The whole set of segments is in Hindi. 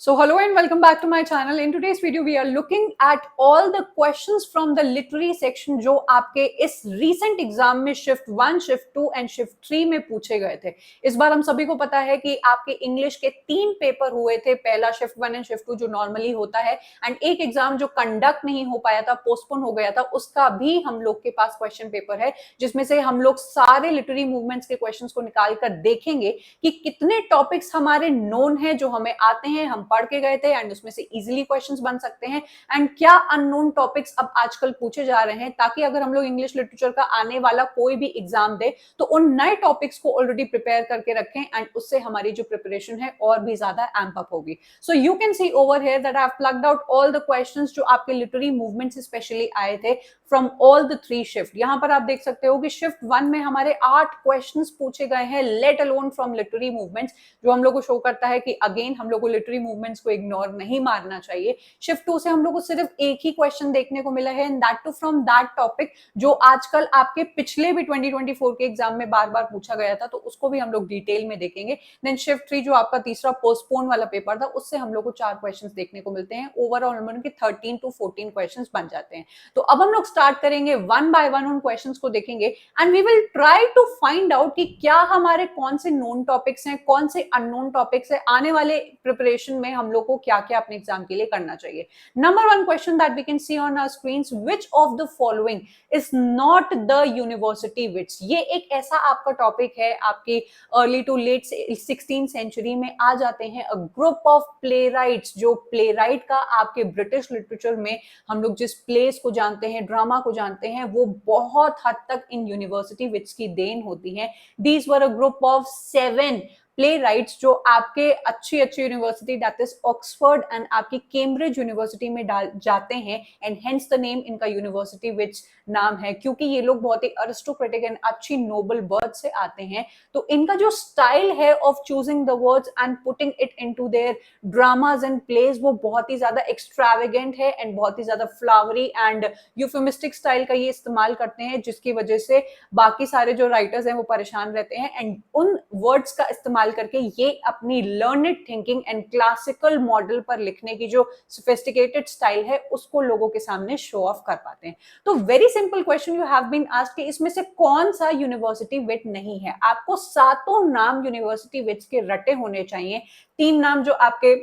So hello and welcome back to my channel. In today's video we are looking at all the questions from the literary section जो आपके इस recent एग्जाम में शिफ्ट 1, शिफ्ट 2 एंड शिफ्ट 3 में पूछे गए थे। इस बार हम सभी को पता है कि आपके इंग्लिश के 3 पेपर हुए थे, पहला शिफ्ट 1 एंड शिफ्ट 2 जो नॉर्मली होता है, एंड एक एग्जाम जो कंडक्ट नहीं हो पाया था, पोस्टपोन हो गया था, उसका भी हम लोग के पास क्वेश्चन पेपर है, जिसमें से हम लोग सारे लिटरेरी मूवमेंट्स के क्वेश्चंस को निकाल कर देखेंगे कि कितने टॉपिक्स हमारे नोन है, जो हमें आते हैं, हम पढ़ के गए थे एंड उसमें से इजीली क्वेश्चंस बन सकते हैं, एंड क्या अननोन टॉपिक्स अब आजकल पूछे जा रहे हैं, ताकि अगर हम लोग इंग्लिश लिटरेचर का आने वाला कोई भी एग्जाम दे तो उन नए टॉपिक्स को ऑलरेडी प्रिपेयर करके रखें, एंड उससे हमारी जो प्रिपरेशन है और भी ज्यादा एम्प अप होगी। So you can see over here that I have plugged out all the questions जो आपके लिटरेरी मूवमेंट से स्पेशली आए थे फ्रॉम ऑल द 3 शिफ्ट। यहां पर आप देख सकते हो कि शिफ्ट 1 में हमारे 8 क्वेश्चंस पूछे गए हैं, let alone from literary movements, जो हम लोग को शो करता है कि अगेन हम लोग को लिटरेरी मूवमेंट्स को इग्नोर नहीं मारना चाहिए। शिफ्ट 2 से हम लोग को सिर्फ एक ही क्वेश्चन देखने को मिला है, and that too from that topic जो आजकल आपके पिछले भी 2024 के एग्जाम में बार बार पूछा गया था, तो उसको भी हम लोग डिटेल में देखेंगे। देन शिफ्ट 3 जो आपका तीसरा पोस्टपोन वाला पेपर था, उससे हम लोग को 4 क्वेश्चंस देखने को मिलते हैं। ओवरऑल हम के 13 to 14 क्वेश्चंस बन जाते हैं। तो अब हम लोग स्टार्ट करेंगे, वन बाय वन उन क्वेश्चंस को देखेंगे, and we will try to find out कि क्या हमारे कौन से नोन टॉपिक्स हैं, कौन से अननोन टॉपिक्स है, आने वाले प्रिपरेशन में हम लोग को क्या क्या अपने एग्जाम के लिए करना चाहिए। Number 1 question that we can see on our screens, which of the following is not the university wits. ये एक ऐसा आपका टॉपिक है, आपके early to late 16th century में आ जाते हैं। अ ग्रुप ऑफ प्ले राइट्स, जो प्ले राइट का आपके ब्रिटिश लिटरेचर में हम लोग जिस प्लेस को जानते हैं, ड्रामा को जानते हैं, वो बहुत हद तक इन यूनिवर्सिटी विट्स की देन होती है। These were a group of 7 play rights जो आपके अच्छी अच्छी university that is Oxford and आपकी कैम्ब्रिज यूनिवर्सिटी में जाते हैं, एंड हेंस द नेम इनका यूनिवर्सिटी विच नाम है, क्योंकि ये लोग बहुत ही अरिस्टोक्रेटिक एंड अच्छी नोबल बर्थ से आते हैं। तो इनका जो स्टाइल है of choosing the words and putting it into their dramas and pledge, वो बहुत ही ज्यादा एक्सट्रावेगेंट है एंड बहुत ही ज्यादा फ्लावरी एंड यूफेमिस्टिक स्टाइल का ये इस्तेमाल करते हैं, जिसकी वजह से बाकी सारे जो राइटर्स हैं वो परेशान रहते हैं, एंड उन वर्ड्स का इस्तेमाल करके ये अपनी learned thinking and classical model पर लिखने की जो सोफिस्टिकेटेड स्टाइल है उसको लोगों के सामने शो ऑफ कर पाते हैं। तो very simple question you have been asked कि इसमें से कौन सा यूनिवर्सिटी विट नहीं है। आपको सातों नाम यूनिवर्सिटी विट्स के रटे होने चाहिए। 3 नाम जो आपके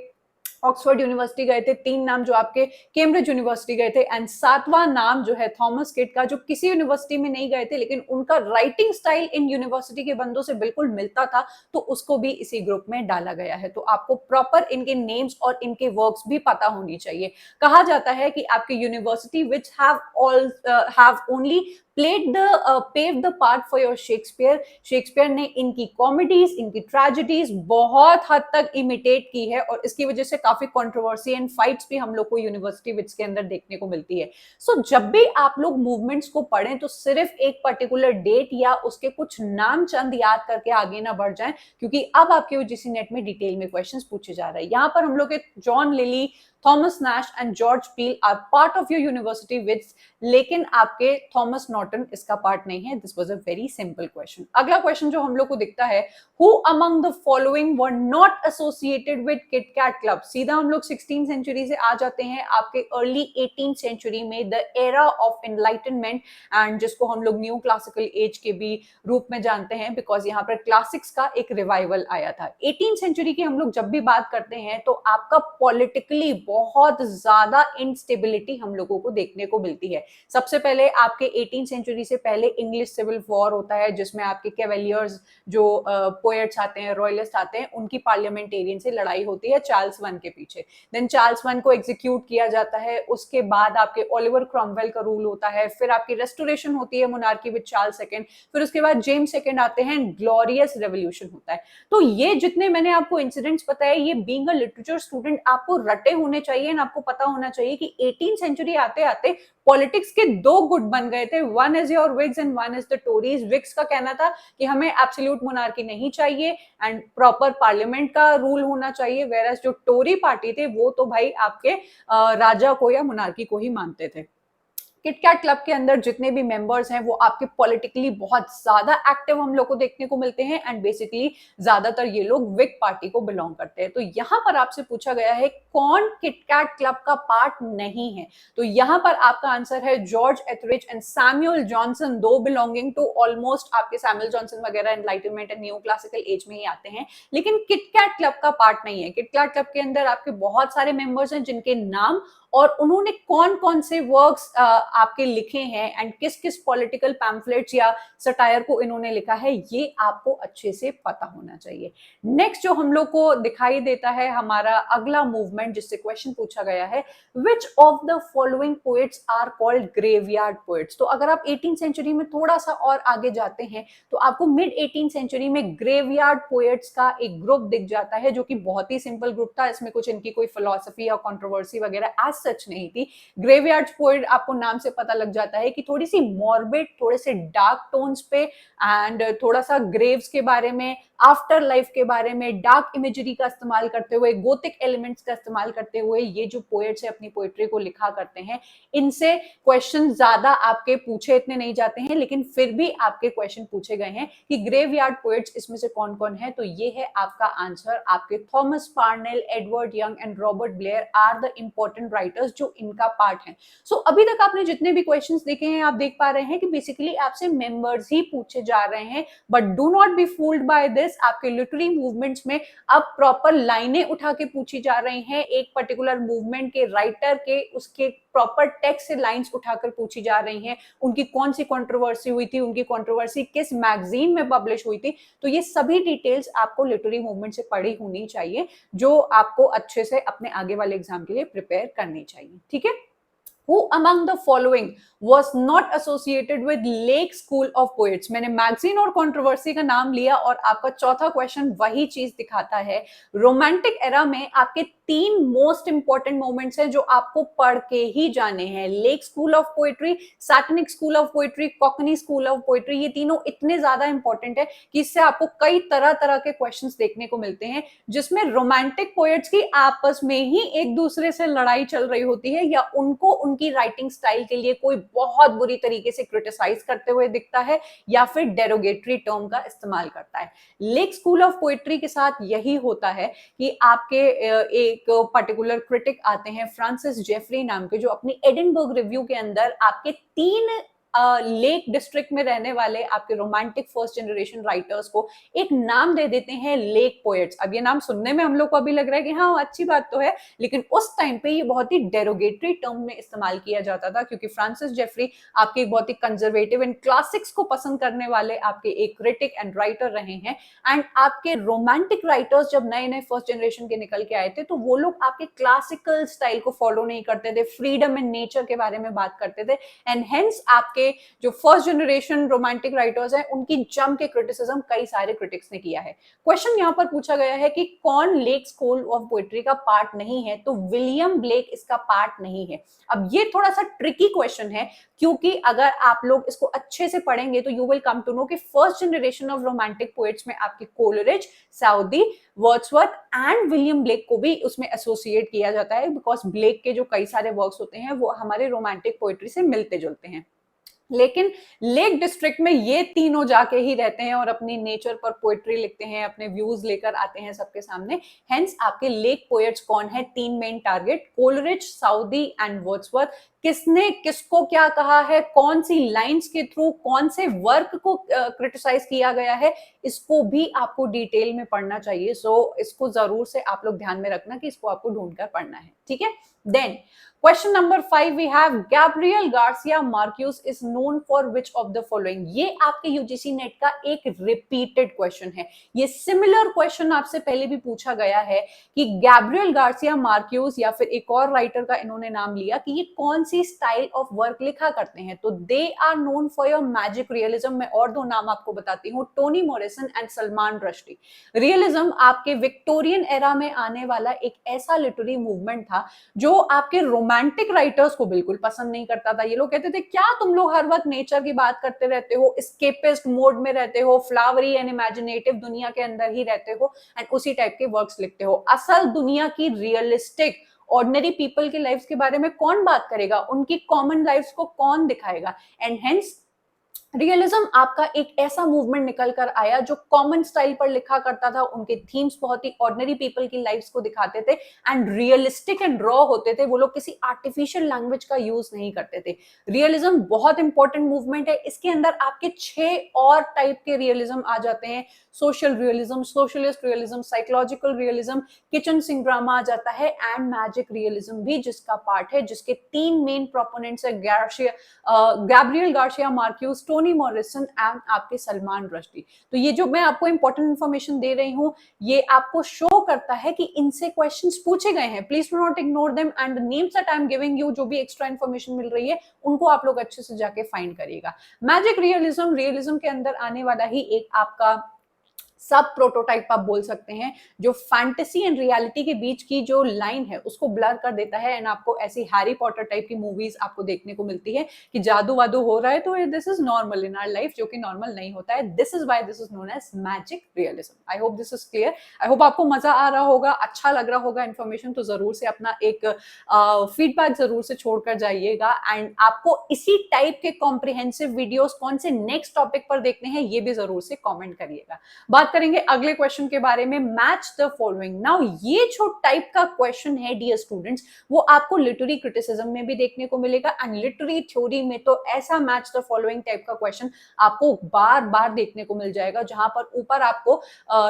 ऑक्सफोर्ड यूनिवर्सिटी गए थे, 3 नाम जो आपके कैम्ब्रिज यूनिवर्सिटी गए थे, एंड 7वां नाम जो है थॉमस किट का, जो किसी यूनिवर्सिटी में नहीं गए थे लेकिन उनका राइटिंग स्टाइल इन यूनिवर्सिटी के बंदों से बिल्कुल मिलता था, तो उसको भी इसी ग्रुप में डाला गया है। तो आपको प्रॉपर इनके नेम्स और इनके वर्क्स भी पता होनी चाहिए। कहा जाता है कि आपके university which have only paved the path for your Shakespeare. Shakespeare ने इनकी कॉमेडीज, इनकी ट्रेजेडीज बहुत हद तक इमिटेट की है, और इसकी वजह से काफी कंट्रोवर्सी एंड फाइट्स भी हम लोग को यूनिवर्सिटी विट्स के अंदर देखने को मिलती है। सो जब भी आप लोग मूवमेंट्स को पढ़ें तो सिर्फ एक पर्टिकुलर डेट या उसके कुछ नाम चंद याद करके आगे ना बढ़ जाएं, क्योंकि अब आपके यूजीसी नेट में डिटेल में क्वेश्चंस पूछे जा रहे हैं। यहाँ पर हम लोग के John Lyly, Thomas Nashe and George Peele are part of your university wits, लेकिन आपके थॉमस नॉर्टन इसका पार्ट नहीं है। This was a very simple question. अगला क्वेश्चन जो हम लोग को दिखता है, who among the following were not associated with Kit Cat Club. सीधा हम लोग 16th सेंचुरी से आ जाते हैं आपके अर्ली 18th सेंचुरी में, the era of enlightenment, and जिसको हम लोग न्यू क्लासिकल एज के भी रूप में जानते हैं, बिकॉज यहाँ पर क्लासिक्स का एक रिवाइवल आया था। 18th सेंचुरी की हम लोग जब भी बात करते हैं तो आपका पॉलिटिकली बहुत ज्यादा इंस्टेबिलिटी हम लोगों को देखने को मिलती है। सबसे पहले आपके 18th सेंचुरी से पहले इंग्लिश सिविल वॉर होता है, जिसमें आपके कैवेलियर्स जो पोएट्स आते हैं, रॉयलिस्ट आते हैं, उनकी पार्लियामेंटेरियन से लड़ाई होती है चार्ल्स वन के पीछे। देन चार्ल्स वन को एग्जीक्यूट किया जाता है। उसके बाद आपके ओलिवर क्रॉमवेल का रूल होता है। फिर आपकी रेस्टोरेशन होती है मोनार्की विद चार्ल्स सेकंड। फिर उसके बाद जेम्स सेकंड आते हैं, ग्लोरियस रेवोल्यूशन होता है। तो ये जितने मैंने आपको इंसिडेंट्स बताए, ये बीइंग अ लिटरेचर स्टूडेंट आपको रटे होने चाहिए, और आपको पता होना चाहिए कि 18th सेंचुरी आते आते पॉलिटिक्स के 2 गुट बन गए थे। One is your wigs and one is the Tories. Wigs का कहना था कि हमें एब्सोल्यूट मोनार्की नहीं चाहिए एंड प्रॉपर पार्लियामेंट का रूल होना चाहिए, वेरएस जो टोरी पार्टी थे वो तो भाई आपके राजा को या मोनार्की को ही मानते थे। किटकैट क्लब के अंदर जितने भी मेंबर्स हैं वो आपके पॉलिटिकली बहुत ज्यादा एक्टिव हम लोग को देखने को मिलते हैं एंड बेसिकली ज्यादातर ये लोग विक पार्टी को बिलोंग करते हैं। तो यहां पर आपसे पूछा गया है कौन किटकैट क्लब का पार्ट नहीं है, तो यहां पर आपका आंसर है जॉर्ज एथरिच एंड सैमुअल जॉनसन, दो बिलोंगिंग टू ऑलमोस्ट आपके सैमुअल जॉनसन वगैरह enlightenment and new classical as में ही आते हैं, लेकिन किटकैट क्लब का पार्ट नहीं है। किटकैट क्लब के अंदर आपके बहुत सारे मेंबर्स हैं जिनके नाम और उन्होंने कौन कौन से वर्क्स आपके लिखे हैं एंड किस किस पॉलिटिकल पैम्फलेट्स या सटायर को इन्होंने लिखा है, ये आपको अच्छे से पता होना चाहिए। नेक्स्ट जो हम लोग को दिखाई देता है हमारा अगला मूवमेंट जिससे क्वेश्चन पूछा गया है, which of the following poets are called graveyard poets. तो अगर आप 18th सेंचुरी में थोड़ा सा और आगे जाते हैं तो आपको मिड 18th सेंचुरी में ग्रेवयार्ड पोएट्स का एक ग्रुप दिख जाता है जो कि बहुत ही सिंपल ग्रुप था, इसमें कुछ इनकी कोई फिलॉसफी या कंट्रोवर्सी वगैरह एज सच नहीं थी। ग्रेवयार्ड पोएट आपको नाम से पता लग जाता है कि थोड़ी सी मॉर्बिड, थोड़े से डार्क टोन्स पे एंड थोड़ा सा ग्रेव्स के बारे में, आफ्टर लाइफ के बारे में, डार्क इमेजरी का इस्तेमाल करते हुए, गोथिक एलिमेंट्स का इस्तेमाल करते हुए ये जो पोएट्स है अपनी पोएट्री को लिखा करते हैं। इनसे क्वेश्चन ज्यादा आपके पूछे इतने नहीं जाते हैं, लेकिन फिर भी आपके क्वेश्चन पूछे गए हैं कि ग्रेवयार्ड पोएट्स इसमें से कौन कौन है, तो ये है आपका आंसर। आपके Thomas Parnell, Edward Young and Robert Blair are the important writers जो इनका पार्ट है। सो अभी तक आपने जितने भी क्वेश्चंस देखे हैं आप देख पा रहे हैं कि बेसिकली आपसे मेंबर्स ही पूछे जा रहे हैं, but do not be fooled by this. आपके लिटरेरी मूवमेंट्स में अब प्रॉपर लाइनें उठा के पूछी जा रही हैं, एक पर्टिकुलर मूवमेंट के राइटर के उसके प्रॉपर टेक्स्ट से लाइंस उठाकर पूछी जा रही हैं, उनकी कौन सी कंट्रोवर्सी हुई थी, उनकी कंट्रोवर्सी किस मैगजीन में पब्लिश हुई थी। तो ये सभी डिटेल्स आपको लिटरेरी मूवमेंट से पढ़ी होनी चाहिए जो आपको अच्छे से अपने आगे वाले एग्जाम के लिए प्रिपेयर करनी चाहिए। ठीक है। Who among the following was not associated with Lake School of Poets? मैंने मैगजीन और कंट्रोवर्सी का नाम लिया और आपका चौथा क्वेश्चन वही चीज दिखाता है। रोमांटिक एरा में आपके तीन मोस्ट इंपॉर्टेंट मोमेंट्स हैं जो आपको पढ़ के ही जाने हैं। Lake school of poetry, Satanic school of poetry, Cockney school of poetry, ये तीनों इतने ज्यादा इंपॉर्टेंट है कि इससे आपको कई तरह तरह के क्वेश्चंस देखने को मिलते हैं जिसमें रोमांटिक पोएट्स की आपस में ही एक दूसरे से लड़ाई चल रही होती है या उनको उनकी राइटिंग स्टाइल के लिए कोई बहुत बुरी तरीके से क्रिटिसाइज करते हुए दिखता है या फिर डेरोगेटरी टर्म का इस्तेमाल करता है। लेक स्कूल ऑफ पोएट्री के साथ यही होता है कि आपके एक पर्टिकुलर क्रिटिक आते हैं फ्रांसिस जेफरी नाम के, जो अपनी एडिनबर्ग रिव्यू के अंदर आपके तीन लेक डिस्ट्रिक्ट में रहने वाले आपके रोमांटिक फर्स्ट जनरेशन राइटर्स को एक नाम दे देते हैं लेक पोएट्स। अब ये नाम सुनने में हम लोग को अभी लग रहा है कि हाँ अच्छी बात तो है, लेकिन उस टाइम पे ये बहुत ही डेरोगेटरी टर्म में इस्तेमाल किया जाता था क्योंकि फ्रांसिस जेफरी आपके एक बहुत ही कंजर्वेटिव एंड क्लासिक्स को पसंद करने वाले आपके एक क्रिटिक एंड राइटर रहे हैं। एंड आपके रोमांटिक राइटर्स जब नए नए फर्स्ट जनरेशन के निकल के आए थे तो वो लोग आपके क्लासिकल स्टाइल को फॉलो नहीं करते थे, फ्रीडम एंड नेचर के बारे में बात करते थे एंड हेंस आपके जो फर्स्ट जनरेशन रोमांटिक राइटर्स हैं उनकी जम के क्रिटिसिज्म कई सारे क्रिटिक्स ने किया है। क्वेश्चन यहां पर पूछा गया है कि कौन लेक स्कूल ऑफ पोएट्री का पार्ट नहीं है, तो विलियम ब्लेक इसका पार्ट नहीं है। अब ये थोड़ा सा ट्रिकी क्वेश्चन है क्योंकि अगर आप लोग इसको अच्छे से पढ़ेंगे तो you will come to know कि first generation of romantic poets में आपके Coleridge, Southey, Wordsworth and William Blake को भी उसमें एसोसिएट किया जाता है बिकॉज ब्लेक के जो कई सारे वर्क्स होते हैं वो हमारे रोमांटिक पोएट्री से मिलते जुलते हैं। लेकिन लेक डिस्ट्रिक्ट में ये तीनों जाके ही रहते हैं और अपनी नेचर पर पोएट्री लिखते हैं, अपने व्यूज लेकर आते हैं सबके सामने। हेंस आपके लेक पोएट्स कौन है? तीन main target, Coleridge, Southey and Wordsworth. किसने किसको क्या कहा है, कौन सी लाइंस के थ्रू, कौन से वर्क को क्रिटिसाइज किया गया है, इसको भी आपको डिटेल में पढ़ना चाहिए। सो इसको जरूर से आप लोग ध्यान में रखना कि इसको आपको ढूंढकर पढ़ना है। ठीक है। Then question number 5 we have Gabriel Garcia Marquez is known for which of the following. ये आपके यूजीसी नेट का एक रिपीटेड क्वेश्चन है। ये सिमिलर क्वेश्चन आपसे पहले भी पूछा गया है कि गैब्रियल गार्सिया मार्क्यूस या फिर एक और राइटर का इन्होंने नाम लिया कि ये कौन सी स्टाइल ऑफ वर्क लिखा करते हैं, तो they are known for your magic realism. मैं और दो नाम आपको बताती हूँ, Toni Morrison and Salman Rushdie. Realism आपके विक्टोरियन एरा में आने वाला एक ऐसा लिटरेरी मूवमेंट था जो आपके रोमांटिक राइटर्स को बिल्कुल पसंद नहीं करता था। ये लोग कहते थे क्या तुम लोग हर वक्त नेचर की बात करते रहते हो, एस्केपिस्ट मोड में रहते हो, फ्लावरी एंड इमेजिनेटिव दुनिया के अंदर ही रहते हो एंड उसी टाइप के वर्क्स लिखते हो। असल दुनिया की रियलिस्टिक ऑर्डिनरी पीपल के लाइफ्स के बारे में कौन बात करेगा, उनकी कॉमन लाइफ्स को कौन दिखाएगा। एंड हेंस रियलिज्म आपका एक ऐसा मूवमेंट निकल कर आया जो कॉमन स्टाइल पर लिखा करता था, उनके थीम्स बहुत ही ऑर्डिनरी पीपल की लाइफ्स को दिखाते थे एंड रियलिस्टिक एंड रॉ होते थे, वो लोग किसी आर्टिफिशियल लैंग्वेज का यूज नहीं करते थे। रियलिज्म बहुत इंपॉर्टेंट मूवमेंट है, इसके अंदर आपके 6 और टाइप के रियलिज्म आ जाते हैं। Social realism, socialist realism, psychological realism, kitchen sink drama आ जाता है एंड मैजिक रियलिज्म भी जिसका पार्ट है, जिसके 3 मेन प्रोपोनेंट्स है, Gabriel Garcia Marquess, Tony Morrison and आपके सलमान रश्दी। तो ये जो मैं आपको इंपॉर्टेंट इंफॉर्मेशन दे रही हूँ, ये आपको शो करता है कि इनसे क्वेश्चंस पूछे गए हैं। Please do not ignore them and the names that I am giving you, जो भी एक्स्ट्रा इंफॉर्मेशन मिल रही है उनको आप लोग अच्छे से जाके फाइंड करिएगा। मैजिक रियलिज्म, रियलिज्म के अंदर आने वाला ही एक आपका सब प्रोटोटाइप आप बोल सकते हैं, जो फैंटेसी एंड रियलिटी के बीच की जो लाइन है उसको ब्लर कर देता है एंड आपको ऐसी हैरी पॉटर टाइप की मूवीज आपको देखने को मिलती है कि जादू वादू हो रहा है तो this is normal in our life, जो कि नॉर्मल नहीं होता है। This is why this is known as magic realism. I hope this is clear. I hope आपको मजा आ रहा होगा, अच्छा लग रहा होगा इन्फॉर्मेशन। तो जरूर से अपना एक फीडबैक जरूर से छोड़कर जाइएगा एंड आपको इसी टाइप के कॉम्प्रिहेंसिव वीडियोस कौन से नेक्स्ट टॉपिक पर देखने हैं ये भी जरूर से कॉमेंट करिएगा। बात करेंगे अगले क्वेश्चन के बारे में, मैच द फॉलोइंग। नाउ ये जो टाइप का क्वेश्चन है डियर स्टूडेंट्स, वो आपको लिटरेरी क्रिटिसिज्म में भी देखने को मिलेगा एंड लिटरेरी थ्योरी में तो ऐसा मैच द फॉलोइंग टाइप का क्वेश्चन आपको बार बार देखने को मिल जाएगा, जहां पर ऊपर आपको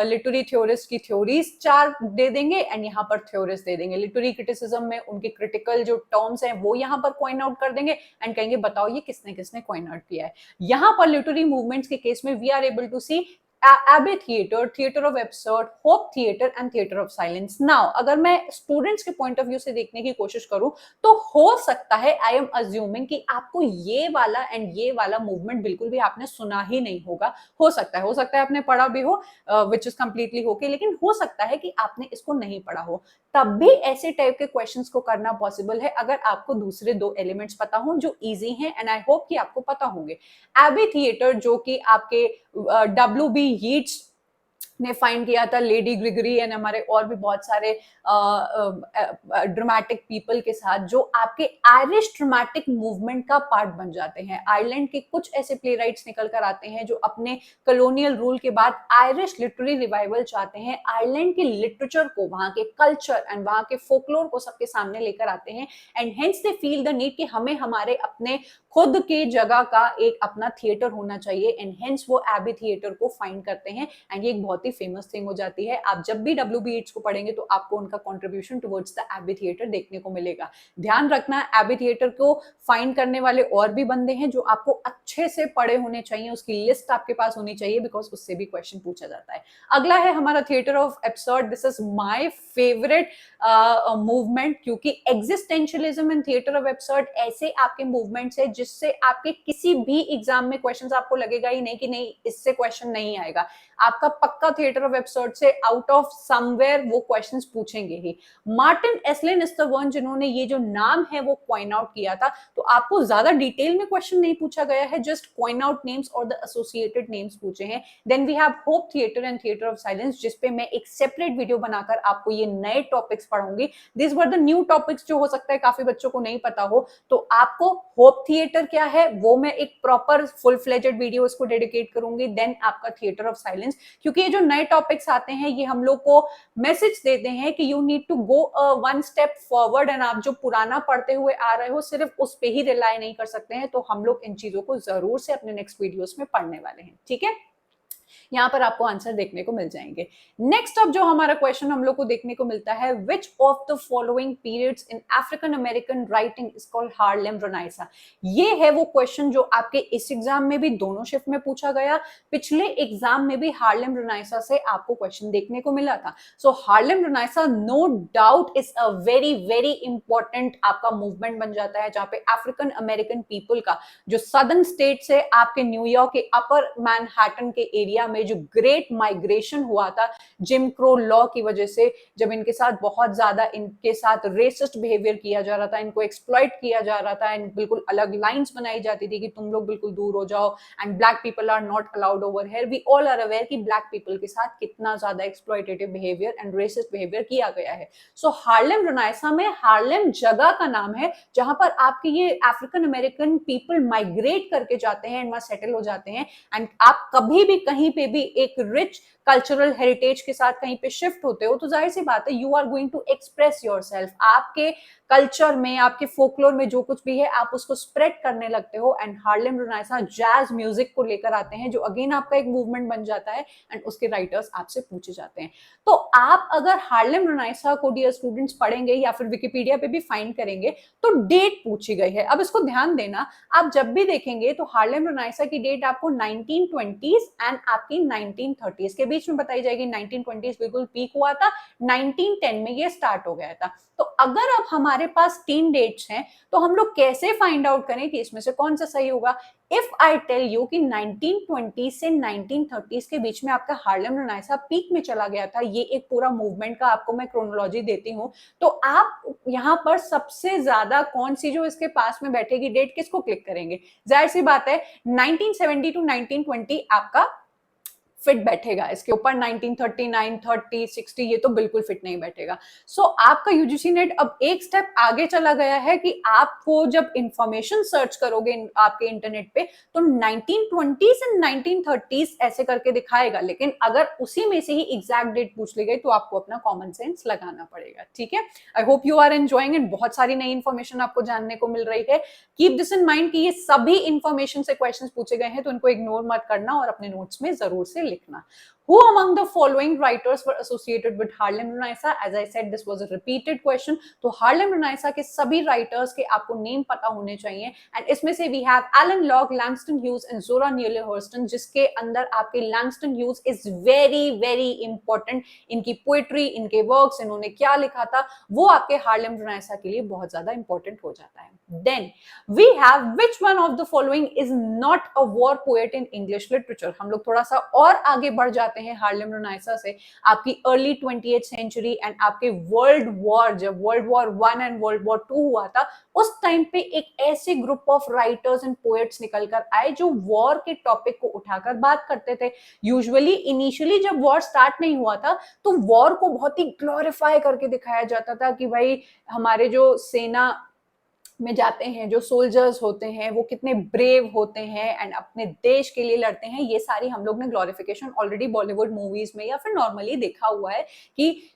लिटरेरी थ्योरिस्ट की थ्योरीज 4 दे देंगे एंड यहाँ पर थ्योरिस्ट दे देंगे। लिटरेरी क्रिटिसिज्म में उनके क्रिटिकल जो टर्म्स हैं वो यहाँ पर पॉइंट आउट कर देंगे एंड कहेंगे बताओ ये किसने किसने पॉइंट आउट किया है। यहाँ पर लिटरेरी मूवमेंट्स के केस में we are able to see Abbey Theatre, Theatre of Absurd, Hope Theatre and Theatre of Silence. Now, अगर मैं स्टूडेंट्स के पॉइंट ऑफ व्यू से देखने की कोशिश करूं तो हो सकता है, आई एम अज्यूमिंग, कि आपको ये वाला एंड ये वाला मूवमेंट बिल्कुल भी आपने सुना ही नहीं होगा। हो सकता है आपने पढ़ा भी हो, विच इज कंप्लीटली ओके, लेकिन हो सकता है कि आपने इसको नहीं पढ़ा हो। तब भी ऐसे टाइप के क्वेश्चंस को करना पॉसिबल है अगर आपको दूसरे 2 एलिमेंट्स पता हो जो इजी हैं एंड आई होप कि आपको पता होंगे। एबी थिएटर जो कि आपके W.B. यीट्स ने फाइंड किया था, लेडी ग्रिगरी एंड हमारे और भी बहुत सारे ड्रामेटिक पीपल के साथ, जो आपके आयरिश ड्रामेटिक मूवमेंट का पार्ट बन जाते हैं। आयरलैंड के कुछ ऐसे प्ले राइट्स निकल कर आते हैं जो अपने कॉलोनियल रूल के बाद आयरिश लिटरेरी रिवाइवल चाहते हैं, आयरलैंड के लिटरेचर को, वहां के कल्चर एंड वहां के फोकलोर को सबके सामने लेकर आते हैं and hence they feel the need कि हमें हमारे अपने खुद के जगह का एक अपना थिएटर होना चाहिए एंड हेंस वो एबी थिएटर को फाइंड करते हैं एंड ये एक बहुत ही फेमस थिंग हो जाती है। आप जब भी W.B. यीट्स को पढ़ेंगे तो आपको उनका contribution towards the Abbey theatre देखने को मिलेगा। ध्यान रखना, एबी थिएटर को फाइंड करने वाले और भी बंदे हैं जो आपको अच्छे से पढ़े होने चाहिए, उसकी लिस्ट आपके पास होनी चाहिए बिकॉज उससे भी क्वेश्चन पूछा जाता है। अगला है हमारा theatre of absurd. This is my favourite movement, क्योंकि existentialism and theatre of absurd ऐसे आपके मूवमेंट्स है जिससे आपके किसी भी एग्जाम में क्वेश्चंस आपको लगेगा ही नहीं कि नहीं इससे क्वेश्चन नहीं आएगा। आपका पक्का थिएटर ऑफ एब्सर्ड से आउट ऑफ समवेयर वो क्वेश्चंस पूछेंगे ही। मार्टिन एस्लिन इज द वन जिन्होंने ये जो नाम है वो पॉइंट आउट किया था। तो आपको ज्यादा डिटेल में क्वेश्चन नहीं पूछा गया है, जस्ट पॉइंट आउट नेम्स और द एसोसिएटेड नेम्स पूछे हैं। Then we have hope theatre and theatre of silence, जिसपे मैं एक सेपरेट वीडियो बनाकर आपको ये नए टॉपिक्स पढ़ाऊंगी। This were the new topics, जो हो सकता है काफी बच्चों को नहीं पता हो। तो आपको होप थिएटर क्या है वो मैं एक प्रॉपर फुल फ्लेजेड वीडियो इसको डेडिकेट करूंगी। देन आपका थिएटर ऑफ साइलेंस, क्योंकि ये जो नए टॉपिक्स आते हैं ये हम लोग को मैसेज देते हैं कि you need to go one step forward and आप जो पुराना पढ़ते हुए आ रहे हो सिर्फ उस पे ही रिलाई नहीं कर सकते हैं। तो हम लोग इन चीजों को जरूर से अपने नेक्स्ट वीडियोस में पढ़ने वाले हैं, ठीक है। यहाँ पर आपको आंसर देखने को मिल जाएंगे। नेक्स्ट अब जो हमारा क्वेश्चन हम लोग को देखने को मिलता है, which of the following periods in African American writing is called Harlem renaissance. ये है वो क्वेश्चन जो आपके इस एग्जाम में भी दोनों शिफ्ट में पूछा गया, पिछले एग्जाम में भी हार्लेम रेनेसां से आपको क्वेश्चन देखने को मिला था। So Harlem renaissance no doubt is a very very important आपका मूवमेंट बन जाता है, जहां पे अफ्रीकन अमेरिकन पीपल का जो सदर्न स्टेट से आपके न्यूयॉर्क के अपर मैनहट्टन के एरिया इंडिया में जो ग्रेट माइग्रेशन हुआ था जिम क्रो लॉ की वजह से, जब इनके साथ बहुत ज्यादा इनके साथ रेसिस्ट बिहेवियर किया जा रहा था, इनको एक्सप्लॉइट किया जा रहा था, एंड बिल्कुल अलग लाइंस बनाई जाती थी कि तुम लोग बिल्कुल दूर हो जाओ and black people are not allowed over here. We all are aware कि ब्लैक पीपल के साथ कितना ज्यादा exploitative behaviour and racist behaviour किया गया है। सो हार्लेम रेनेसां में हार्लेम जगह का नाम है जहां पर आपके ये अफ्रीकन अमेरिकन पीपल माइग्रेट करके जाते हैं एंड वहां सेटल हो जाते हैं। एंड आप कभी भी कहीं पे भी एक रिच कल्चरल हेरिटेज के साथ कहीं पे शिफ्ट होते हो तो जाहिर सी बात है you are going to express yourself. आपके कल्चर में, आपके फोकलोर में जो कुछ भी है आप उसको स्प्रेड करने लगते हो। And Harlem renaissance jazz music को लेकर आते हैं जो अगेन आपका एक मूवमेंट बन जाता है एंड उसके राइटर्स आपसे पूछे जाते हैं। तो आप अगर हार्लेम रेनेसां को डियर स्टूडेंट्स पढ़ेंगे या फिर विकिपीडिया पे भी फाइंड करेंगे तो डेट पूछी गई है। अब इसको ध्यान देना, आप जब भी देखेंगे तो हार्लेम रेनेसां की डेट आपको 1920s एंड आपकी 1930s के बीच में बताई जाएगी। 1920s बिल्कुल पीक हुआ था, 1910 में ये स्टार्ट हो गया था। तो अगर अब हमारे पास 3 डेट्स हैं तो हम लोग कैसे फाइंड आउट करें कि इसमें से कौन सा सही होगा? इफ आई टेल यू कि 1920 से 1930s के बीच में आपका हार्लेम रेनेसां पीक में चला गया था, ये एक पूरा मूवमेंट का आपको मैं क्रोनोलॉजी देती हूं, तो आप यहां पर सबसे ज्यादा कौन सी जो इसके पास में बैठेगी डेट, किसको क्लिक करेंगे? जाहिर सी बात है 1970 टू 1920 आपका फिट बैठेगा, इसके ऊपर 1939, 30, 60 ये तो बिल्कुल फिट नहीं बैठेगा। सो आपका यूजीसी नेट अब एक स्टेप आगे चला गया है कि आपको जब इंफॉर्मेशन सर्च करोगे आपके इंटरनेट पे तो 1920s एंड 1930s ऐसे करके दिखाएगा, लेकिन अगर उसी में से ही एग्जैक्ट डेट पूछ ली गई तो आपको अपना कॉमन सेंस लगाना पड़ेगा। ठीक है, I hope you are enjoying and बहुत सारी नई इंफॉर्मेशन आपको जानने को मिल रही है। कीप दिस इन माइंड कि ये सभी इंफॉर्मेशन से क्वेश्चंस पूछे गए हैं तो इनको इग्नोर मत करना और अपने नोट्स में जरूर से लिखना। Who among the following writers were associated with Harlem Renaissance? As I said, this was a repeated question. तो Harlem Renaissance के सभी writers के आपको नेम पता होने चाहिए एंड इसमें से we have Alan Locke, Langston Hughes and Zora Neale Hurston, जिसके अंदर आपके Langston Hughes is very very important। इनकी पोएट्री, इनके वर्क्स, इन्होंने क्या लिखा था वो आपके Harlem Renaissance के लिए बहुत ज्यादा इंपॉर्टेंट हो जाता है। Then we have which one of the following is not a war poet in English literature? हम लोग थोड़ा सा और आगे बढ़ जाते हैं हार्लेम रेनेसां से, आपकी अर्ली 20th सेंचुरी एंड आपके वर्ल्ड वॉर, जब world war 1 and world war 2 हुआ था उस टाइम पे एक ऐसे group of writers and poets निकल कर आए जो वॉर के टॉपिक को उठाकर बात करते थे। यूजुअली इनिशियली जब वॉर स्टार्ट नहीं हुआ था तो वॉर को बहुत ही ग्लोरीफाई करके दिखाया जाता था कि भाई हमारे जो सेना में जाते हैं, जो सोल्जर्स होते हैं वो कितने ब्रेव होते हैं एंड अपने देश के लिए लड़ते हैं। ये सारी हम लोग ने ग्लोरिफिकेशन ऑलरेडी बॉलीवुड मूवीज में या फिर नॉर्मली देखा हुआ है कि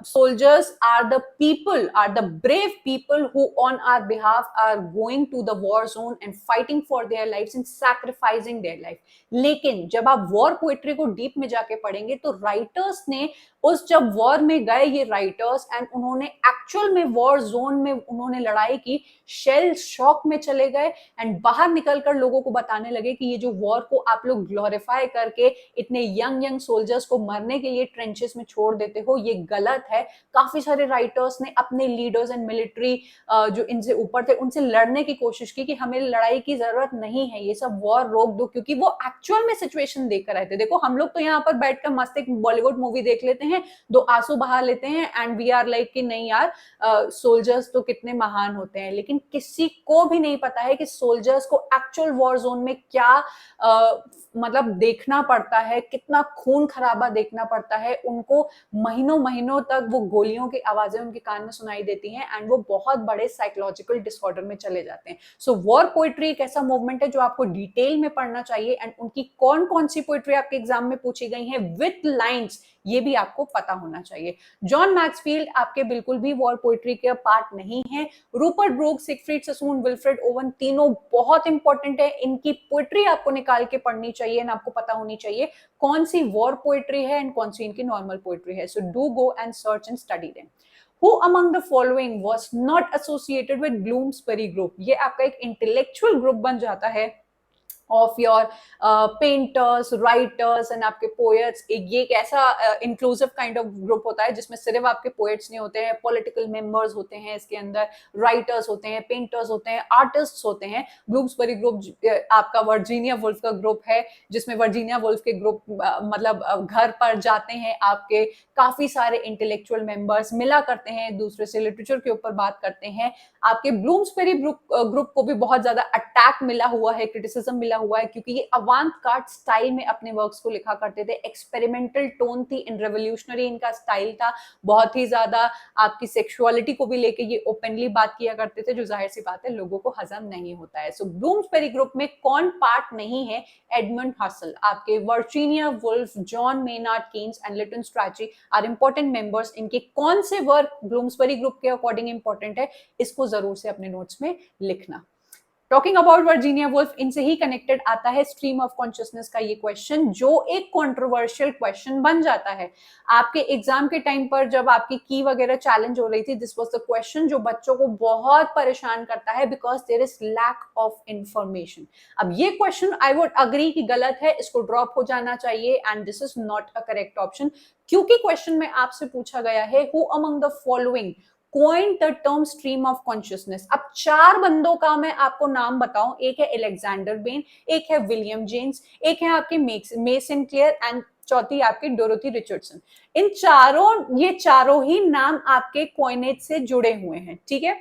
soldiers are the people, are the brave people who on our behalf are going to the war zone and fighting for their lives and sacrificing their life। लेकिन जब आप वॉर पोएट्री को डीप में जाके पढ़ेंगे तो राइटर्स ने उस जब वॉर में गए ये राइटर्स एंड उन्होंने एक्चुअल में वॉर जोन में उन्होंने लड़ाई की, शेल शॉक में चले गए एंड बाहर निकलकर लोगों को बताने लगे कि ये जो वॉर को आप लोग ग्लोरीफाई करके इतने यंग यंग सोल्जर्स को मरने के लिए ट्रेंचेस में छोड़ देते हो, ये गलत है। काफी सारे राइटर्स ने अपने लीडर्स एंड मिलिट्री जो इनसे ऊपर थे उनसे लड़ने की कोशिश की कि हमें लड़ाई की जरूरत नहीं है, ये सब वॉर रोक दो, क्योंकि वो एक्चुअल में सिचुएशन देखकर आए थे। देखो हम लोग तो यहाँ पर बैठकर मस्त एक बॉलीवुड मूवी देख लेते हैं, 2 आंसू बहा लेते हैं एंड वी आर लाइक कि नहीं यार सोल्जर्स तो कितने महान होते हैं, लेकिन किसी को भी नहीं पता है कि सोल्जर्स को एक्चुअल वॉर जोन में क्या मतलब देखना पड़ता है, कितना खून खराबा देखना पड़ता है। उनको महीनों महीनों तक वो गोलियों की आवाजें उनके कान में सुनाई देती हैं एंड वो बहुत बड़े साइकोलॉजिकल डिसऑर्डर में चले जाते हैं। सो वॉर पोएट्री एक ऐसा मूवमेंट है जो आपको डिटेल में पढ़ना चाहिए एंड उनकी कौन कौन सी पोएट्री आपके एग्जाम में पूछी गई है विथ लाइन्स ये भी आपको पता होना चाहिए। जॉन मैक्सफील्ड आपके बिल्कुल भी वॉर पोएट्री के पार्ट नहीं है। Rupert Brooks, Siegfried Sassoon, Wilfred Owen तीनों बहुत इंपॉर्टेंट है। इनकी पोएट्री आपको निकाल के पढ़नी चाहिए एंड आपको पता होनी चाहिए कौन सी वॉर पोएट्री है एंड कौन सी इनकी नॉर्मल पोएट्री है। So do go and search and study them. Who among the following was not associated with Bloomsbury group? ये आपका एक इंटेलेक्चुअल ग्रुप बन जाता है of your painters, writers and आपके पोएट्स। ये एक ऐसा इंक्लूसिव काइंड ऑफ ग्रुप होता है जिसमें सिर्फ आपके पोएट्स नहीं होते हैं, पॉलिटिकल मेंबर्स होते हैं इसके अंदर, राइटर्स होते हैं, पेंटर्स होते हैं, आर्टिस्ट्स होते हैं। ब्लूम्सबरी ग्रुप आपका वर्जीनिया वुल्फ का ग्रुप है, जिसमें वर्जीनिया वुल्फ के ग्रुप मतलब घर पर जाते हैं आपके काफी सारे इंटेलेक्चुअल मेंबर्स, मिला करते हैं, दूसरे से लिटरेचर के ऊपर बात करते हैं। आपके ब्लूम्सबेरी ग्रुप को भी बहुत ज्यादा अटैक मिला हुआ है, क्रिटिसिज्म मिला हुआ है, क्योंकि ये अवांत-गार्ड स्टाइल में अपने वर्क्स को लिखा करते थे। एक्सपेरिमेंटल टोन थी, इन रेवोल्यूशनरी इनका स्टाइल था, बहुत ही ज्यादा आपकी सेक्सुअलिटी को भी लेके ये ओपनली बात किया करते थे, जो जाहिर सी बात है लोगों को हजम नहीं होता है। सो ब्लूम्सबेरी ग्रुप में कौन पार्ट नहीं है? एडमंड हसल, आपके Virginia Woolf, John Maynard Keynes and Lytton Strachey are important members. इनके कौन से वर्क ब्लूम्सबेरी ग्रुप के अकॉर्डिंग इंपॉर्टेंट है, इसको जरूर से अपने नोट्स में लिखना। टॉकिंग अबाउट वर्जीनिया वुल्फ, इनसे ही कनेक्टेड आता है स्ट्रीम ऑफ कॉन्शियसनेस का ये क्वेश्चन, जो एक कंट्रोवर्शियल क्वेश्चन बन जाता है आपके एग्जाम के टाइम पर। जब आपकी की वगैरह चैलेंज हो रही थी, दिस वाज द क्वेश्चन जो बच्चों को बहुत परेशान करता है, because there is lack of information. अब ये क्वेश्चन आई वुड अग्री कि गलत है, इसको ड्रॉप हो जाना चाहिए, and this is not a correct option, क्योंकि क्वेश्चन में आपसे पूछा गया है who among the following coined the term stream of consciousness। अब 4 बंदों का मैं आपको नाम बताऊं, एक है एलेक्जेंडर बेन, एक है विलियम जेम्स, एक है आपके मे सिंक्लेयर एंड चौथी आपकी डोरोथी रिचर्डसन। ये चारों ही नाम आपके कॉइनेज से जुड़े हुए हैं, ठीक है।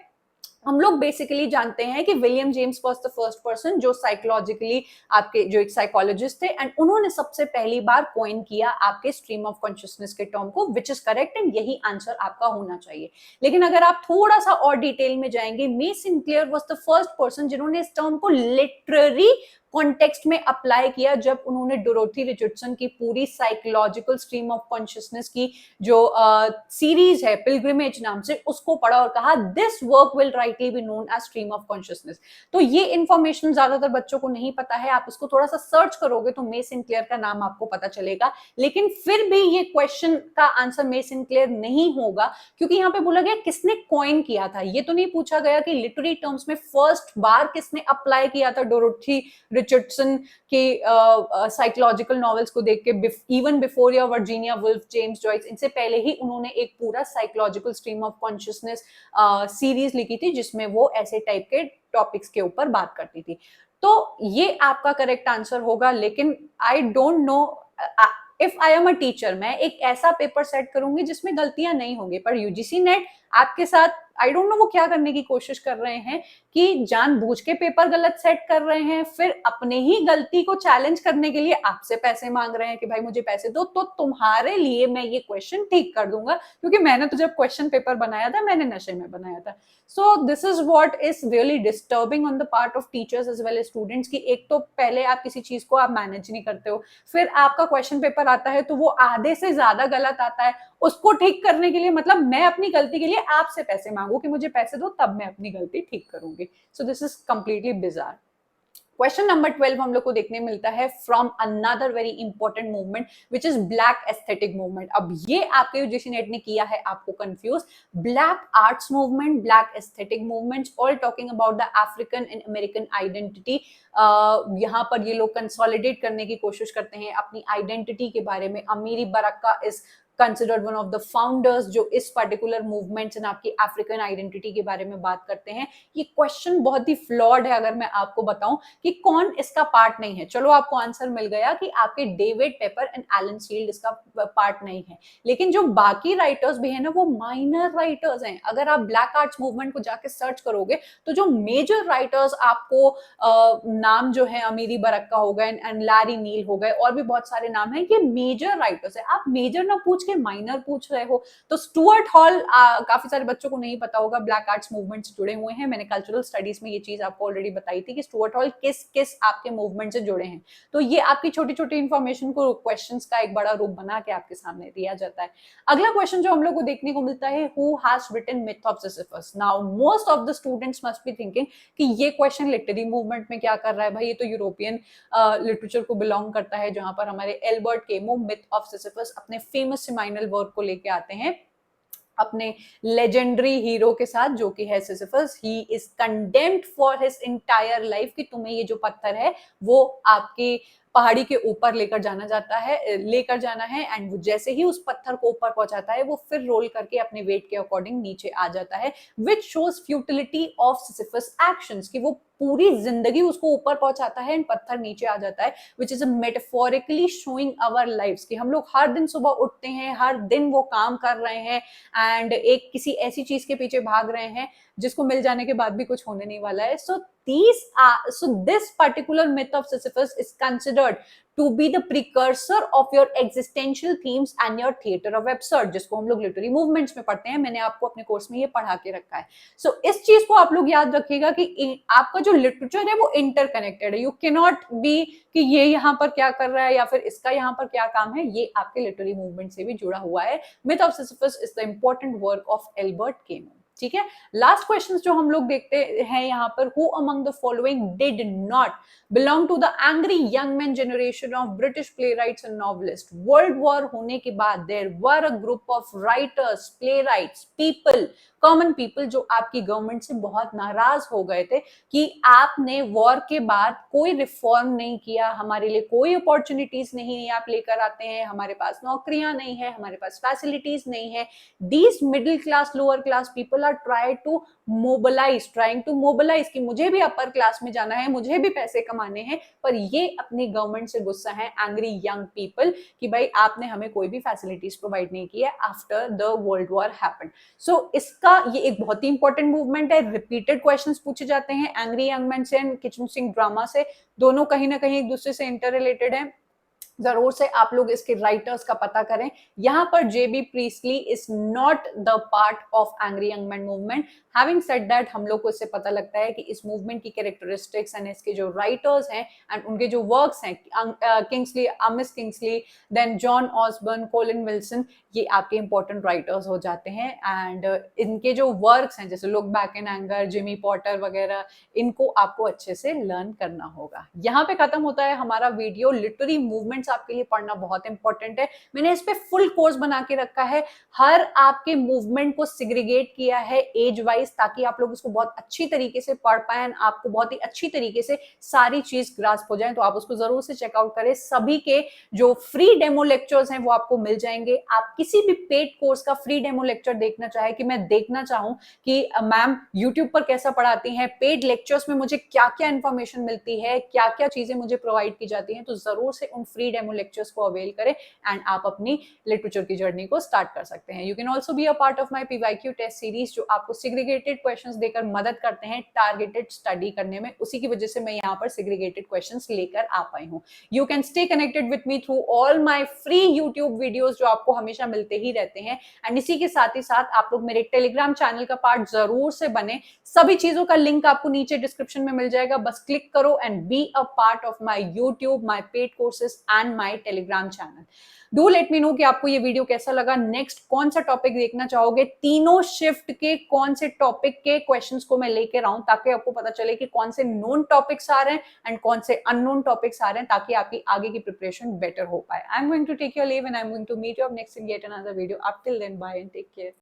हम लोग बेसिकली जानते हैं कि William James was the first person जो साइकोलॉजिकली आपके जो एक साइकोलॉजिस्ट थे, एंड उन्होंने सबसे पहली बार कॉइन किया आपके स्ट्रीम ऑफ कॉन्शियसनेस के टर्म को, विच इज करेक्ट, एंड यही आंसर आपका होना चाहिए। लेकिन अगर आप थोड़ा सा और डिटेल में जाएंगे, May Sinclair was the first person जिन्होंने इस टर्म को लिटरेरी कॉन्टेक्स्ट में अप्लाई किया, जब उन्होंने डोरोथी रिचर्डसन की पूरी साइकोलॉजिकल स्ट्रीम ऑफ कॉन्शियसनेस की जो सीरीज है पिलग्रिमेज नाम से, उसको पढ़ा और कहा this work will rightly be known as stream of consciousness. तो ये इंफॉर्मेशन ज्यादातर बच्चों को नहीं पता है, आप इसको थोड़ा सा सर्च करोगे तो मे सिंक्लेयर का नाम आपको पता चलेगा, लेकिन फिर भी ये क्वेश्चन का आंसर मे सिंक्लेयर नहीं होगा, क्योंकि यहाँ पे बोला गया किसने कॉइन किया था। ये तो नहीं पूछा गया कि लिटरेरी टर्म्स में फर्स्ट बार किसने अप्लाई किया था डोरोथी रिचर्डसन के साइकोलॉजिकल नॉवेल्स को देख के, इवन बिफोर या वर्जीनिया वुल्फ, जेम्स जॉयस, इनसे पहले ही उन्होंने एक पूरा psychological stream of consciousness series लिखी थी, जिसमें वो ऐसे टाइप के टॉपिक्स के ऊपर बात करती थी। तो ये आपका करेक्ट आंसर होगा, लेकिन I don't know if I am a teacher, मैं एक ऐसा पेपर सेट करूंगी जिसमें गलतियां नहीं होंगी, पर यूजीसी नेट आपके साथ आई डोंट नो वो क्या करने की कोशिश कर रहे हैं, कि जानबूझ के पेपर गलत सेट कर रहे हैं, फिर अपने ही गलती को चैलेंज करने के लिए आपसे पैसे मांग रहे हैं कि भाई मुझे पैसे दो, तो तुम्हारे लिए मैं ये क्वेश्चन ठीक कर दूंगा, क्योंकि मैंने तो जब क्वेश्चन पेपर बनाया था मैंने नशे में बनाया था। So this is what is really disturbing on the part of teachers as well as students, की एक तो पहले आप किसी चीज को आप मैनेज नहीं करते हो, फिर आपका क्वेश्चन पेपर आता है तो वो आधे से ज्यादा गलत आता है, उसको ठीक करने के लिए मतलब मैं अपनी गलती के लिए आपसे पैसे मांगू कि मुझे पैसे दो, तब मैं अपनी गलती ठीक करूंगी। सो this is completely bizarre. Question number 12 हम लोग को देखने मिलता है from another very important movement which is black aesthetic movement. अब ये आपके यूजीसी नेट ने किया है आपको confuse. Black arts movement, black aesthetic movements, all talking about the African and American identity. यहाँ पर ये लोग कंसोलिडेट करने की कोशिश करते हैं अपनी आइडेंटिटी के बारे में। Amiri Baraka is considered one of the founders जो इस पर्टिकुलर मूवमेंट्स एंड आपकी अफ्रीकन आइडेंटिटी के बारे में बात करते हैं। ये क्वेश्चन बहुत ही फ्लॉड है, अगर मैं आपको बताऊं कि कौन इसका पार्ट नहीं है। चलो आपको आंसर मिल गया कि आपके David paper and Allen sealed इसका पार्ट नहीं है, लेकिन जो बाकी राइटर्स भी है ना वो माइनर राइटर्स हैं। अगर आप ब्लैक आर्ट्स मूवमेंट को जाके सर्च करोगे तो जो मेजर राइटर्स आपको नाम जो है अमीरी बरक्का हो गए एंड लैरी नील हो गए, और भी बहुत सारे नाम हैं, ये मेजर राइटर्स है। आप मेजर ना पूछ के माइनर पूछ रहे हो। तो स्टुअर्ट हॉल, काफी सारे बच्चों को नहीं पता होगा, ब्लैक आर्ट्स मूवमेंट से जुड़े हुए हैं। मैंने कल्चरल स्टडीज में ये चीज आपको ऑलरेडी बताई थी कि स्टुअर्ट हॉल किस किस आपके मूवमेंट से जुड़े हैं। तो ये आपकी छोटी छोटी इंफॉर्मेशन को क्वेश्चंस का एक बड़ा रूप बना के आपके सामने दिया जाता है। अगला क्वेश्चन जो हम लोग को देखने को मिलता है, who has written Myth of Sisyphus. Now most of the students must be thinking कि ये क्वेश्चन लिटरेरी मूवमेंट में क्या कर रहा है भाई, ये तो यूरोपियन लिटरेचर को बिलोंग करता है, जहां पर हमारे Albert chemo myth of Sisyphus अपने फेमस सेमाइनल वर्क को लेके आते हैं। अपने लेजेंडरी हीरो के साथ जो कि है Sisyphus. He is condemned for his entire life कि तुम्हें ये जो पत्थर है वो आपकी पहाड़ी के ऊपर लेकर जाना है। एंड वो जैसे ही उस पत्थर को ऊपर पहुंचाता है वो फिर रोल करके अपने वेट के अकॉर्डिंग नीचे आ जाता है, which shows futility of Sisyphus actions कि वो पूरी जिंदगी उसको ऊपर पहुंचाता है एंड पत्थर नीचे आ जाता है, which is a metaphorically showing our lifes कि हम लोग हर दिन सुबह उठते हैं, हर दिन वो काम कर रहे हैं एंड एक किसी ऐसी चीज के पीछे भाग रहे हैं जिसको मिल जाने के बाद भी कुछ होने नहीं वाला है। So this particular myth of Sisyphus is considered to be the precursor of your existential themes and your theater of absurd, जिसको हम लोग लिटरेरी मूवमेंट्स में पढ़ते हैं। मैंने आपको अपने कोर्स में ये पढ़ा के रखा है। सो इस चीज को आप लोग याद रखिएगा कि आपका जो लिटरेचर है वो इंटरकनेक्टेड है। यू कैन नॉट बी कि ये यहाँ पर क्या कर रहा है या फिर इसका यहाँ पर क्या काम है, ये आपके लिटरेरी मूवमेंट से भी जुड़ा हुआ है। Myth of Sisyphus is the important work of Albert Camus. ठीक है, लास्ट क्वेश्चन जो हम लोग देखते हैं यहाँ पर, who among the following did not belong to the angry young man generation of British playwrights and novelist. World war होने के बाद there were a group of writers, playwrights, people, common people जो आपकी गवर्नमेंट से बहुत नाराज हो गए थे कि आपने वॉर के बाद कोई रिफॉर्म नहीं किया, हमारे लिए कोई अपॉर्चुनिटीज नहीं आप लेकर आते हैं, हमारे पास नौकरियां नहीं है, हमारे पास फैसिलिटीज नहीं है। These middle class, lower class people are trying to mobilise कि मुझे भी अपर क्लास में जाना है, मुझे भी पैसे कमाने हैं, पर ये अपनी गवर्नमेंट से गुस्सा है, एंग्री यंग पीपल, कि भाई आपने हमें कोई भी फैसिलिटीज प्रोवाइड नहीं किया after the world war happened. So इसका ये एक बहुत ही इंपॉर्टेंट मूवमेंट है। रिपीटेड क्वेश्चंस पूछे जाते हैं एंग्री यंग मैन से एंड किचन सिंह ड्रामा से, दोनों कहीं ना कहीं एक दूसरे से इंटर रिलेटेड है। जरूर से आप लोग इसके राइटर्स का पता करें। यहां पर J B Priestley is not the part of angry young man movement. Having said that, हम लोग को इससे पता लगता है कि इस मूवमेंट की कैरेक्टरिस्टिक्स एंड इसके जो राइटर्स हैं एंड उनके जो वर्क्स हैं, Kingsley, Amis Kingsley, then John Osborne, Colin Wilson, ये आपके इंपॉर्टेंट राइटर्स हो जाते हैं। एंड इनके जो वर्क्स हैं जैसे look back in anger, Jimmy Potter वगैरह, इनको आपको अच्छे से लर्न करना होगा। यहाँ पे खत्म होता है हमारा वीडियो। लिटरेरी मूवमेंट्स आपके लिए पढ़ना बहुत इंपॉर्टेंट है। मैंने इस पे फुल कोर्स बना के रखा है, हर आपके मूवमेंट को सिग्रीगेट किया है एज वाइज, ताकि आप लोग उसको बहुत अच्छी तरीके से पढ़ पाए, आपको बहुत ही अच्छी तरीके से सारी चीज ग्रास्प हो जाए। तो आप उसको जरूर से चेकआउट करें। सभी के जो फ्री डेमो लेक्चर्स हैं वो आपको मिल जाएंगे। आप किसी भी पेड कोर्स का फ्री डेमो लेक्चर देखना चाहे कि मैं देखना चाहूं कि मैम यूट्यूब पर कैसा पढ़ाती हैं, पेड लेक्चर्स में मुझे क्या क्या इंफॉर्मेशन मिलती है, क्या क्या चीजें मुझे प्रोवाइड की जाती हैं, तो जरूर से उन फ्री डेमो लेक्चर्स को अवेल करें एंड आप अपनी लिटरेचर की जर्नी को स्टार्ट कर सकते हैं। You can also be a part of my PYQ test series, जो आपको सिग्रीगेटेड क्वेश्चंस देकर मदद करते हैं टारगेटेड स्टडी करने में। उसी की वजह से मैं यहाँ पर सिग्रीगेटेड क्वेश्चंस लेकर आ पाई हूँ। You can stay connected with me through all my free YouTube videos जो आपको हमेशा मिलते ही रहते हैं। एंड इसी के साथ ही साथ आप लोग मेरे टेलीग्राम चैनल का पार्ट जरूर से बने। सभी चीजों का लिंक आपको नीचे डिस्क्रिप्शन में मिल जाएगा, बस क्लिक करो and B a part of my YouTube, my paid courses and my Telegram channel. Do let me know कि आपको ये वीडियो कैसा लगा, नेक्स्ट कौन सा टॉपिक देखना चाहोगे, तीनों शिफ्ट के कौन से टॉपिक के क्वेश्चंस को मैं लेकर आऊं, ताकि आपको पता चले कि कौन से नोन टॉपिक्स आ रहे हैं एंड कौन से अननोन टॉपिक्स आ रहे हैं, ताकि आपकी आगे की प्रिपरेशन बेटर हो पाए। I am going to take your leave and I am going to meet you up next in yet another video. Up till then, bye and take care.